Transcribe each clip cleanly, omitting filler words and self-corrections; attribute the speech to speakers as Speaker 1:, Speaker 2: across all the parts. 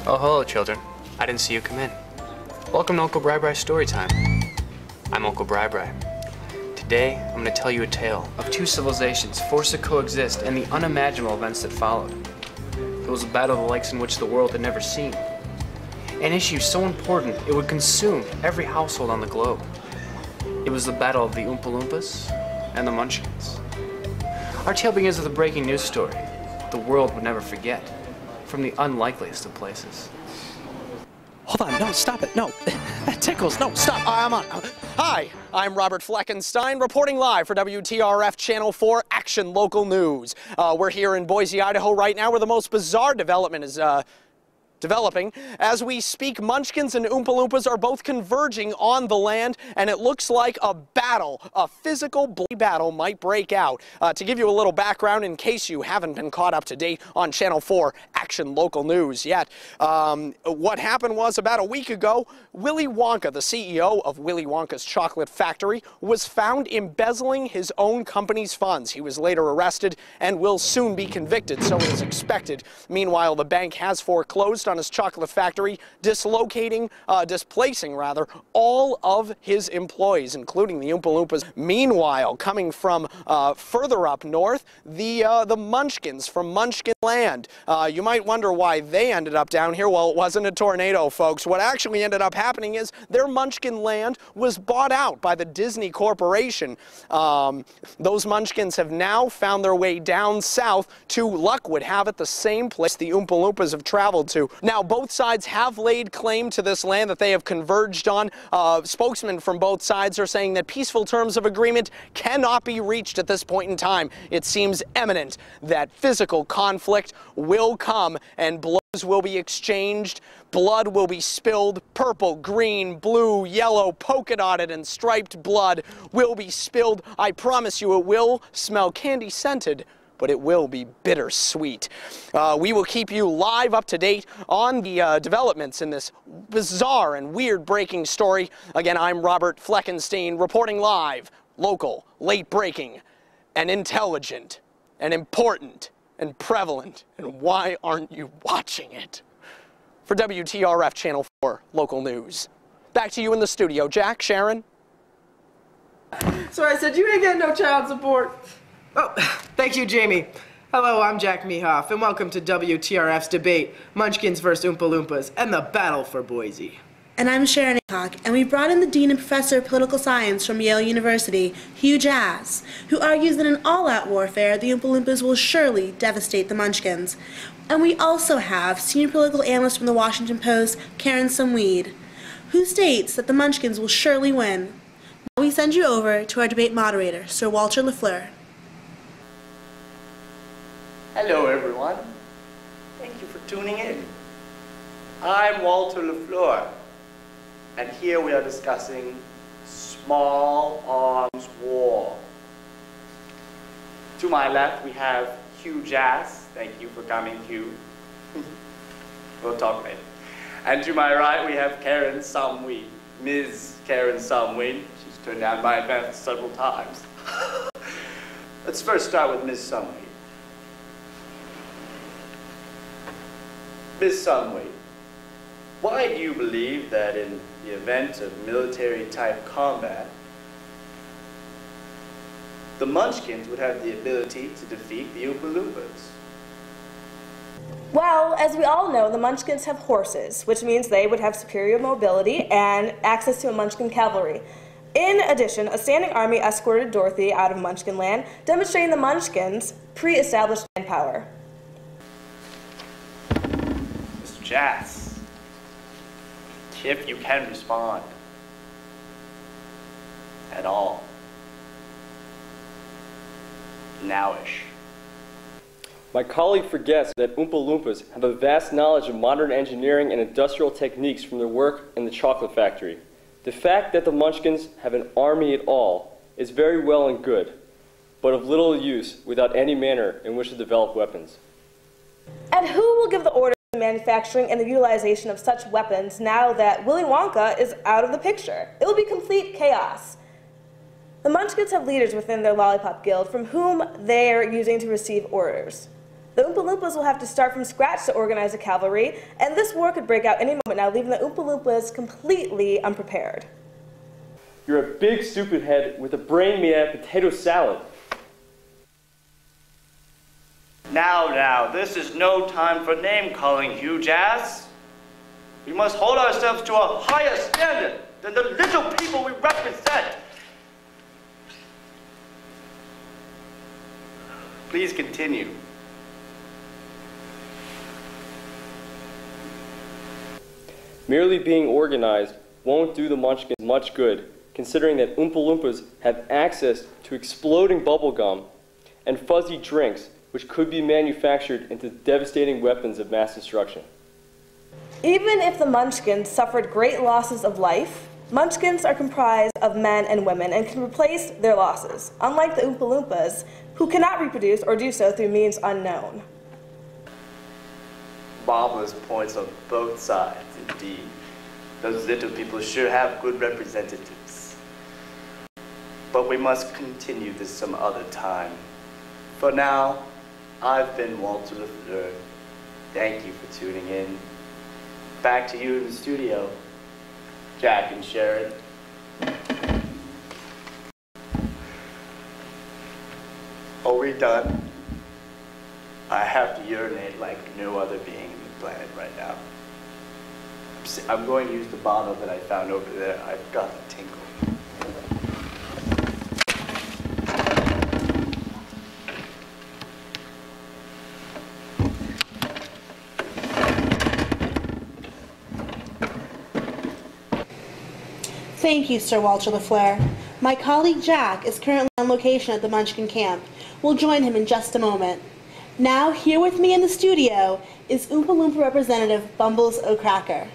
Speaker 1: Oh, hello, children. I didn't see you come in. Welcome to Uncle Bri Bri's story time. I'm Uncle Bri Bri. Today, I'm going to tell you a tale of two civilizations forced to coexist and the unimaginable events that followed. It was a battle of the likes in which the world had never seen. An issue so important it would consume every household on the globe. It was the battle of the Oompa-Loompas and the Munchkins. Our tale begins with a breaking news story the world would never forget, from the unlikeliest of places.
Speaker 2: Hold on, no, stop it, no. That tickles, no, stop, I'm on. Hi, I'm Robert Fleckenstein, reporting live for WTRF Channel 4 Action Local News. We're here in Boise, Idaho right now where the most bizarre development is developing. As we speak, Munchkins and Oompa-Loompas are both converging on the land, and it looks like a battle, a physical battle might break out. To give you a little background, in case you haven't been caught up to date on Channel 4 Action Local News yet, what happened was about a week ago, Willy Wonka, the CEO of Willy Wonka's Chocolate Factory, was found embezzling his own company's funds. He was later arrested and will soon be convicted, so it is expected. Meanwhile, the bank has foreclosed on his chocolate factory, displacing all of his employees, including the Oompa-Loompas. Meanwhile, coming from further up north, the Munchkins from Munchkin Land. You might wonder why they ended up down here. Well, it wasn't a tornado, folks. What actually ended up happening is their Munchkin Land was bought out by the Disney Corporation. Those Munchkins have now found their way down south to, luck would have it, the same place the Oompa-Loompas have traveled to. Now, both sides have laid claim to this land that they have converged on. Spokesmen from both sides are saying that peaceful terms of agreement cannot be reached at this point in time. It seems imminent that physical conflict will come and blows will be exchanged, blood will be spilled, purple, green, blue, yellow, polka dotted and striped blood will be spilled. I promise you it will smell candy scented, but it will be bittersweet. We will keep you live up to date on the developments in this bizarre and weird breaking story. Again, I'm Robert Fleckenstein, reporting live, local, late breaking, and intelligent, and important, and prevalent. And why aren't you watching it? For WTRF Channel 4 Local News. Back to you in the studio, Jack, Sharon.
Speaker 3: So I said, you ain't getting no child support. Oh, thank you, Jamie. Hello, I'm Jack Mehoff, and welcome to WTRF's debate, Munchkins vs. Oompa-Loompas, and the battle for Boise.
Speaker 4: And I'm Sharon Aycock, and we brought in the Dean and Professor of Political Science from Yale University, Hugh Jass, who argues that in all-out warfare, the Oompa-Loompas will surely devastate the Munchkins. And we also have senior political analyst from the Washington Post, Karen Sumweed, who states that the Munchkins will surely win. Now we send you over to our debate moderator, Sir Walter LaFleur.
Speaker 5: Hello, everyone. Thank you for tuning in. I'm Walter LaFleur, and here we are discussing small arms war. To my left, we have Hugh Jass. Thank you for coming, Hugh. We'll talk later. And to my right, we have Karen Sumweed, Ms. Karen Sumweed. She's turned down my advance several times. Let's first start with Ms. Sumweed. Ms. Sumweed, why do you believe that in the event of military-type combat, the Munchkins would have the ability to defeat the Oompa-Loompas?
Speaker 6: Well, as we all know, the Munchkins have horses, which means they would have superior mobility and access to a Munchkin cavalry. In addition, a standing army escorted Dorothy out of Munchkin Land, demonstrating the Munchkins' pre-established manpower.
Speaker 5: Mr. Jass, if you can respond at all. Nowish.
Speaker 7: My colleague forgets that Oompa-Loompas have a vast knowledge of modern engineering and industrial techniques from their work in the chocolate factory. The fact that the Munchkins have an army at all is very well and good, but of little use without any manner in which to develop weapons.
Speaker 6: And who will give the order to the manufacturing and the utilization of such weapons now that Willy Wonka is out of the picture? It will be complete chaos. The Munchkins have leaders within their Lollipop Guild from whom they are using to receive orders. The Oompa-Loompas will have to start from scratch to organize a cavalry, and this war could break out any moment now, leaving the Oompa-Loompas completely unprepared.
Speaker 7: You're a big stupid head with a brain made out of potato salad.
Speaker 5: Now, this is no time for name-calling, huge ass. We must hold ourselves to a higher standard than the little people we represent. Please continue.
Speaker 7: Merely being organized won't do the Munchkins much good, considering that Oompa-Loompas have access to exploding bubblegum and fuzzy drinks, which could be manufactured into devastating weapons of mass destruction.
Speaker 6: Even if the Munchkins suffered great losses of life, Munchkins are comprised of men and women and can replace their losses, unlike the Oompa-Loompas, who cannot reproduce or do so through means unknown.
Speaker 5: Marvelous points on both sides, indeed. Those little people sure have good representatives. But we must continue this some other time. For now, I've been Walter LaFleur. Thank you for tuning in. Back to you in the studio, Jack and Sharon. Are we done? I have to urinate like no other being on the planet right now. I'm going to use the bottle that I found over there. I've got a tinkle.
Speaker 4: Thank you, Sir Walter LaFleur. My colleague Jack is currently on location at the Munchkin camp. We'll join him in just a moment. Now, here with me in the studio is Oompa-Loompa Representative Bumbles O'Cracker.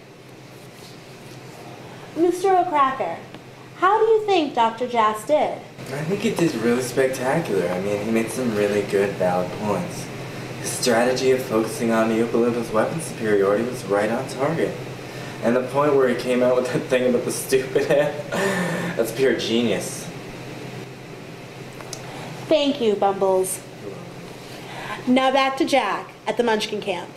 Speaker 4: Mr. O'Cracker, how do you think Dr. Jass did?
Speaker 8: I think he did really spectacular. I mean, he made some really good, valid points. His strategy of focusing on the Oompa-Loompa's weapon superiority was right on target. And the point where he came out with that thing about the stupid head, that's pure genius.
Speaker 4: Thank you, Bumbles. Now back to Jack at the Munchkin camp.